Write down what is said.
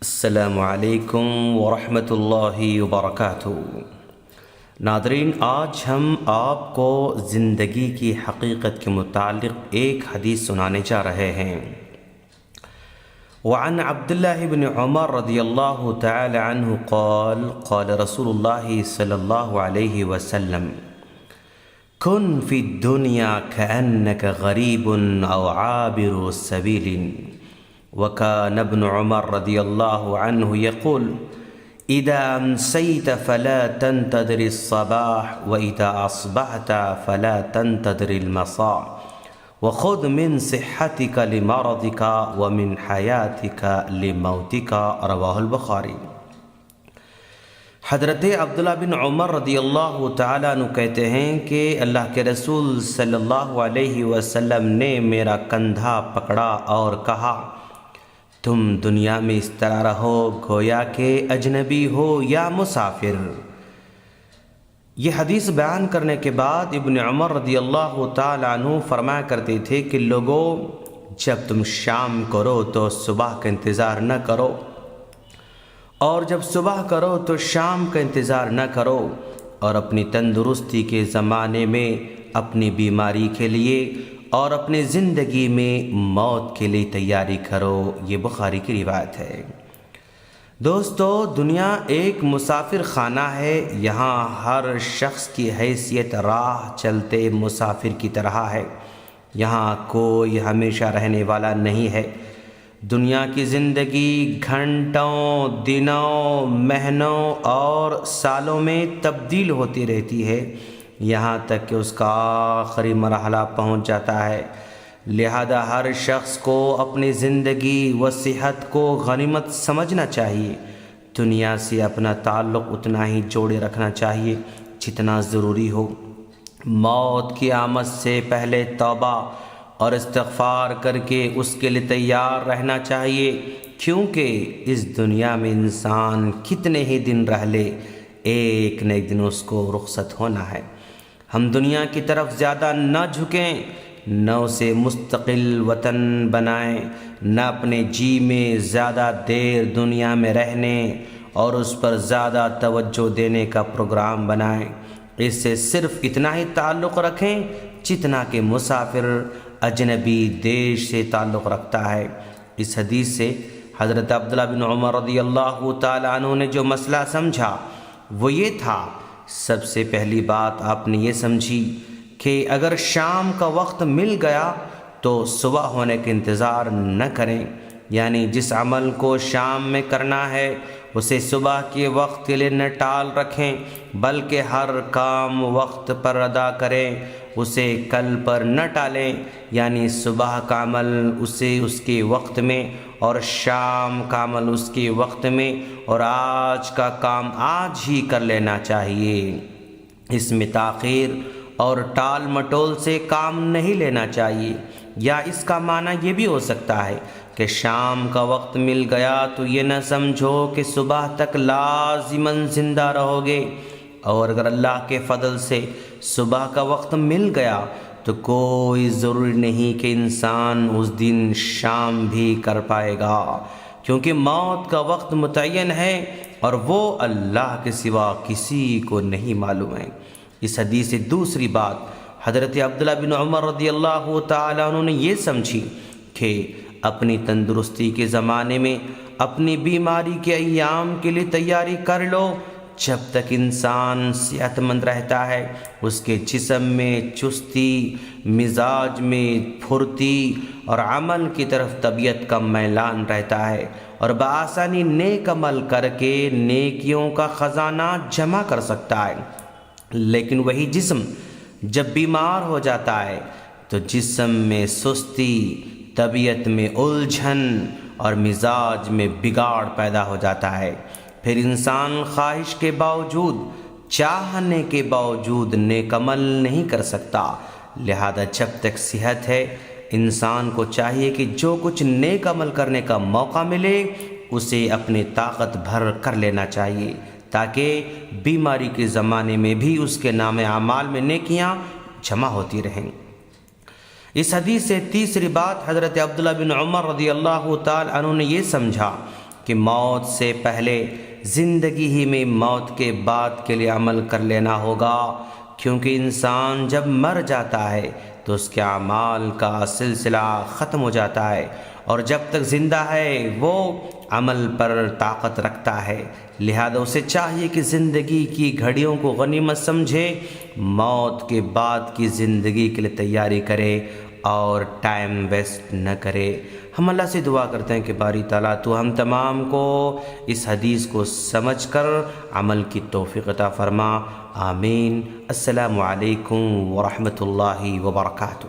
السلام علیکم ورحمۃ اللہ وبرکاتہ۔ ناظرین، آج ہم آپ کو زندگی کی حقیقت کے متعلق ایک حدیث سنانے جا رہے ہیں۔ وعن عبداللہ بن عمر رضی اللہ تعالی عنہ قال قال رسول اللہ صلی اللہ علیہ وسلم کن فی الدنیا کأنک غریب او عابر سبیل وكان ابن عمر رضی اللہ عنہ يقول اذا امسيت فلا تنتظر الصباح واذا اصبحت فلا تنتظر المساء وخذ من صحتك لمرضك ومن حياتك لموتك رواہ البخاری۔ حضرت عبداللہ بن عمر رضی اللہ تعالیٰ عنہ کہتے ہیں کہ اللہ کے رسول صلی اللہ علیہ وسلم نے میرا کندھا پکڑا اور کہا، تم دنیا میں اس طرح رہو گویا کہ اجنبی ہو یا مسافر۔ یہ حدیث بیان کرنے کے بعد ابن عمر رضی اللہ تعالیٰ عنہ فرمایا کرتے تھے کہ لوگوں، جب تم شام کرو تو صبح کا انتظار نہ کرو، اور جب صبح کرو تو شام کا انتظار نہ کرو، اور اپنی تندرستی کے زمانے میں اپنی بیماری کے لیے اور اپنی زندگی میں موت کے لیے تیاری کرو۔ یہ بخاری کی روایت ہے۔ دوستو، دنیا ایک مسافر خانہ ہے۔ یہاں ہر شخص کی حیثیت راہ چلتے مسافر کی طرح ہے۔ یہاں کوئی ہمیشہ رہنے والا نہیں ہے۔ دنیا کی زندگی گھنٹوں، دنوں، مہینوں اور سالوں میں تبدیل ہوتی رہتی ہے، یہاں تک کہ اس کا آخری مرحلہ پہنچ جاتا ہے۔ لہذا ہر شخص کو اپنی زندگی و صحت کو غنیمت سمجھنا چاہیے۔ دنیا سے اپنا تعلق اتنا ہی جوڑے رکھنا چاہیے جتنا ضروری ہو۔ موت کی آمد سے پہلے توبہ اور استغفار کر کے اس کے لیے تیار رہنا چاہیے، کیونکہ اس دنیا میں انسان کتنے ہی دن رہ لے، ایک نہ ایک دن اس کو رخصت ہونا ہے۔ ہم دنیا کی طرف زیادہ نہ جھکیں، نہ اسے مستقل وطن بنائیں، نہ اپنے جی میں زیادہ دیر دنیا میں رہنے اور اس پر زیادہ توجہ دینے کا پروگرام بنائیں۔ اس سے صرف اتنا ہی تعلق رکھیں جتنا کہ مسافر اجنبی دیش سے تعلق رکھتا ہے۔ اس حدیث سے حضرت عبداللہ بن عمر رضی اللہ تعالیٰ عنہ نے جو مسئلہ سمجھا وہ یہ تھا، سب سے پہلی بات آپ نے یہ سمجھی کہ اگر شام کا وقت مل گیا تو صبح ہونے کا انتظار نہ کریں، یعنی جس عمل کو شام میں کرنا ہے اسے صبح کے وقت کے لیے نہ ٹال رکھیں، بلکہ ہر کام وقت پر ادا کریں، اسے کل پر نہ ٹالیں، یعنی صبح کا عمل اسے اس کے وقت میں اور شام کا عمل اس کے وقت میں، اور آج کا کام آج ہی کر لینا چاہیے۔ اس میں تاخیر اور ٹال مٹول سے کام نہیں لینا چاہیے۔ یا اس کا معنی یہ بھی ہو سکتا ہے کہ شام کا وقت مل گیا تو یہ نہ سمجھو کہ صبح تک لازماً زندہ رہو گے، اور اگر اللہ کے فضل سے صبح کا وقت مل گیا تو کوئی ضروری نہیں کہ انسان اس دن شام بھی کر پائے گا، کیونکہ موت کا وقت متعین ہے اور وہ اللہ کے سوا کسی کو نہیں معلوم ہے۔ اس حدیث سے دوسری بات حضرت عبداللہ بن عمر رضی اللہ تعالیٰ عنہ نے یہ سمجھی کہ اپنی تندرستی کے زمانے میں اپنی بیماری کے ایام کے لیے تیاری کر لو۔ جب تک انسان صحت مند رہتا ہے اس کے جسم میں چستی، مزاج میں پھرتی اور عمل کی طرف طبیعت کا میلان رہتا ہے، اور بآسانی نیک عمل کر کے نیکیوں کا خزانہ جمع کر سکتا ہے۔ لیکن وہی جسم جب بیمار ہو جاتا ہے تو جسم میں سستی، طبیعت میں الجھن اور مزاج میں بگاڑ پیدا ہو جاتا ہے۔ پھر انسان خواہش کے باوجود، چاہنے کے باوجود نیک عمل نہیں کر سکتا۔ لہذا جب تک صحت ہے انسان کو چاہیے کہ جو کچھ نیک عمل کرنے کا موقع ملے اسے اپنی طاقت بھر کر لینا چاہیے، تاکہ بیماری کے زمانے میں بھی اس کے نام اعمال میں نیکیاں جمع ہوتی رہیں۔ اس حدیث سے تیسری بات حضرت عبداللہ بن عمر رضی اللہ تعالی عنہ نے یہ سمجھا کہ موت سے پہلے زندگی ہی میں موت کے بعد کے لیے عمل کر لینا ہوگا، کیونکہ انسان جب مر جاتا ہے تو اس کے اعمال کا سلسلہ ختم ہو جاتا ہے، اور جب تک زندہ ہے وہ عمل پر طاقت رکھتا ہے، لہذا اسے چاہیے کہ زندگی کی گھڑیوں کو غنیمت سمجھے، موت کے بعد کی زندگی کے لیے تیاری کرے اور ٹائم ویسٹ نہ کرے۔ ہم اللہ سے دعا کرتے ہیں کہ باری تعالیٰ تو ہم تمام کو اس حدیث کو سمجھ کر عمل کی توفیق عطا فرما، آمین۔ السلام علیکم ورحمۃ اللہ وبرکاتہ۔